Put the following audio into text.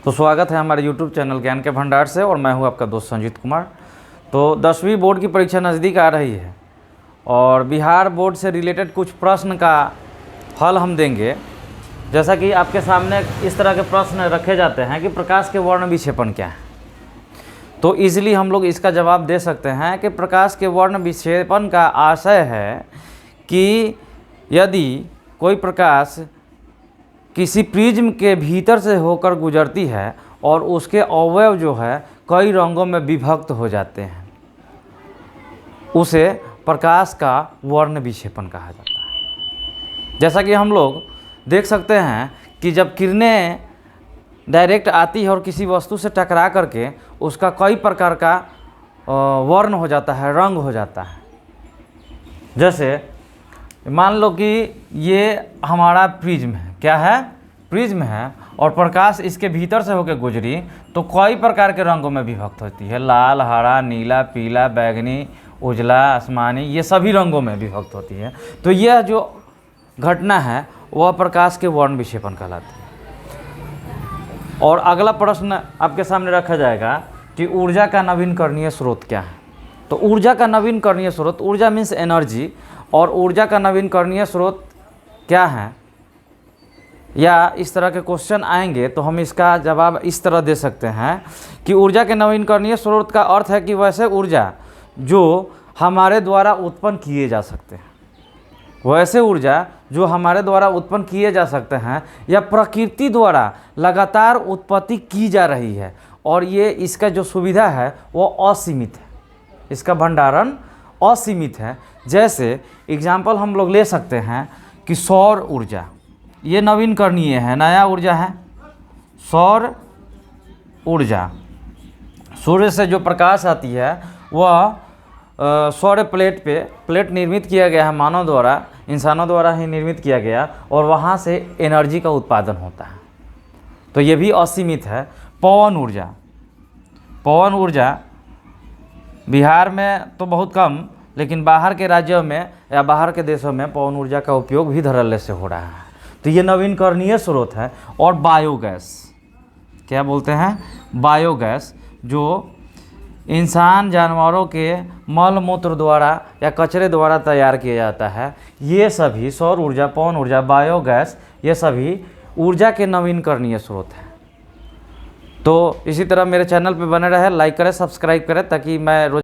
तो स्वागत है हमारे YouTube चैनल ज्ञान के भंडार से और मैं हूं आपका दोस्त संजीत कुमार। तो 10वीं बोर्ड की परीक्षा नज़दीक आ रही है और बिहार बोर्ड से रिलेटेड कुछ प्रश्न का हल हम देंगे। जैसा कि आपके सामने इस तरह के प्रश्न रखे जाते हैं कि प्रकाश के वर्ण विक्षेपण क्या है, तो ईजिली हम लोग इसका जवाब दे सकते हैं कि प्रकाश के वर्ण विक्षेपण का आशय है कि यदि कोई प्रकाश किसी प्रिज्म के भीतर से होकर गुजरती है और उसके अवयव जो है कई रंगों में विभक्त हो जाते हैं, उसे प्रकाश का वर्ण विक्षेपण कहा जाता है। जैसा कि हम लोग देख सकते हैं कि जब किरणें डायरेक्ट आती है और किसी वस्तु से टकरा करके उसका कई प्रकार का वर्ण हो जाता है, रंग हो जाता है। जैसे मान लो कि ये हमारा प्रिज्म है, क्या है? प्रिज्म है, और प्रकाश इसके भीतर से होकर गुजरी तो कई प्रकार के रंगों में विभक्त होती है। लाल, हरा, नीला, पीला, बैंगनी, उजला, आसमानी, ये सभी रंगों में विभक्त होती है। तो यह जो घटना है वह प्रकाश के वर्ण विक्षेपण कहलाती है। और अगला प्रश्न आपके सामने रखा जाएगा कि ऊर्जा का नवीकरणीय स्रोत क्या है। तो ऊर्जा का नवीकरणीय स्रोत, ऊर्जा मीन्स एनर्जी, और ऊर्जा का नवीकरणीय स्रोत क्या है, या इस तरह के क्वेश्चन आएंगे तो हम इसका जवाब इस तरह दे सकते हैं कि ऊर्जा के नवीकरणीय स्रोत का अर्थ है कि वैसे ऊर्जा जो हमारे द्वारा उत्पन्न किए जा सकते हैं, वैसे ऊर्जा जो हमारे द्वारा उत्पन्न किए जा सकते हैं या प्रकृति द्वारा लगातार उत्पत्ति की जा रही है, और ये इसका जो सुविधा है वो असीमित है, इसका भंडारण असीमित है। जैसे एग्जाम्पल हम लोग ले सकते हैं कि सौर ऊर्जा, ये नवीकरणीय है, नया ऊर्जा है। सौर ऊर्जा, सूर्य से जो प्रकाश आती है वह सौर प्लेट निर्मित किया गया है, मानव द्वारा, इंसानों द्वारा ही निर्मित किया गया, और वहाँ से एनर्जी का उत्पादन होता है। तो ये भी असीमित है। पवन ऊर्जा, पवन ऊर्जा बिहार में तो बहुत कम, लेकिन बाहर के राज्यों में या बाहर के देशों में पवन ऊर्जा का उपयोग भी धड़ल्ले से हो रहा है। तो ये नवीकरणीय स्रोत है। और बायोगैस, क्या बोलते हैं? बायोगैस, जो इंसान जानवरों के मल मूत्र द्वारा या कचरे द्वारा तैयार किया जाता है, ये सभी सौर ऊर्जा, पवन ऊर्जा, बायोगैस, ये सभी ऊर्जा के नवीकरणीय स्रोत हैं। तो इसी तरह मेरे चैनल पे बने रहे, लाइक करें, सब्सक्राइब करें, ताकि मैं रोज